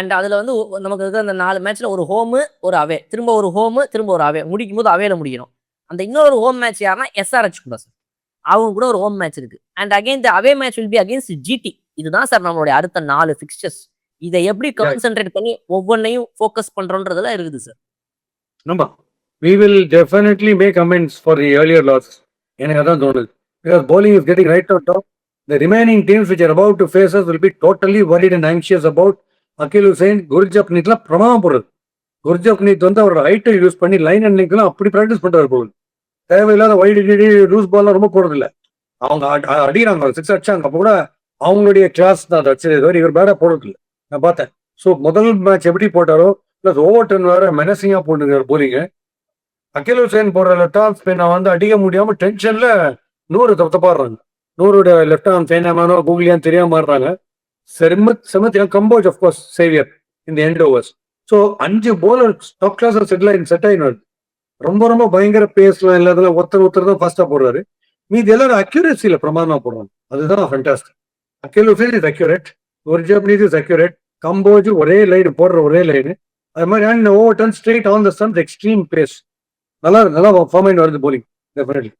And அதுல வந்து நமக்கு இருக்கிற அந்த 4 மேட்ச்ல ஒரு ஹோமு ஒரு அவே, திரும்ப ஒரு ஹோமு திரும்ப ஒரு அவே, முடிக்கும் போது அவேல முடிக்கணும். அந்த இன்னொரு ஹோம் மேட்ச் யாருன்னா எஸ்ஆர்ஹெச் கூட சார். அவங்க கூட ஒரு ஹோம் மேட்ச் இருக்கு. And again the away match will be against GT. இதுதான் சார் நம்மளுடைய அடுத்த 4 ஃபிக்ஸ்சர்ஸ். இதை எப்படி கான்சென்ட்ரேட் பண்ணி ஒவ்வொன்னையும் ஃபோக்கஸ் பண்றோன்றதுல இருக்குது சார். நம்ம we will definitely make amends for the earlier loss. எனக்கு அதான் தோணுது. Because bowling is getting right on top. The remaining teams which are about to face us will be totally worried and anxious about அகில் ஹுசைன், குர்ஜப்னீத்லாம் பிரமாதம் போடுறது. குர்ஜப்னீத் வந்து அவரோட ஹைட்டை use பண்ணி line அண்ட்லாம் அப்படி ப்ராக்டிஸ் பண்றாரு போகுது. தேவையில்லாத வைடு லூஸ் பால்லாம் ரொம்ப போடுறது இல்லை. அவங்க அடிக்கிறாங்க, 6 அடிச்சாங்க. அப்போ கூட அவங்களுடைய கிளாஸ் தான் அதை அடிச்சது, தவிர இவர் பேடா போடுறது இல்லை. நான் பார்த்தேன். ஸோ முதல் மேட்ச் எப்படி போட்டாரோ பிளஸ் ஓவர் டர்ன் வேற மெனசிங்கா போட்டுருக்காரு போலிங்க. அகில் ஹுசைன் போடுற லெஃப்ட் ஆர்ம் ஸ்பின்னை வந்து அடிக்க முடியாம டென்ஷன்ல 100 தப்பாடுறாங்க. 100 லெஃப்ட் ஆர்ம் ஃபேனாமேனோ கூகுளியான்னு தெரியாம ஆடுறாங்க. செமத்தியா கம்போஜ் ஆஃப்கோர்ஸ் சேவியர் இந்த end overs. So 5 bowler top class set ஆயிடுவாரு. ரொம்ப ரொம்ப பயங்கர பேஸ்லாம் இல்லாத ஒருத்தர் தான் ஃபாஸ்டா போடுறாரு. மீது எல்லாரும் அக்யூரேசியில பிரமாதமா போடுறாங்க. அதுதான் fantastic. Akhil Hussain is accurate, Gurjapneet is accurate, Kamboj ஒரே லைன் போடுற ஒரே லைனு. அது மாதிரி and over turn straight on the sun extreme pace. நல்லா ஃபார்மைன் வருது போலிங் டெஃபினெட்லி.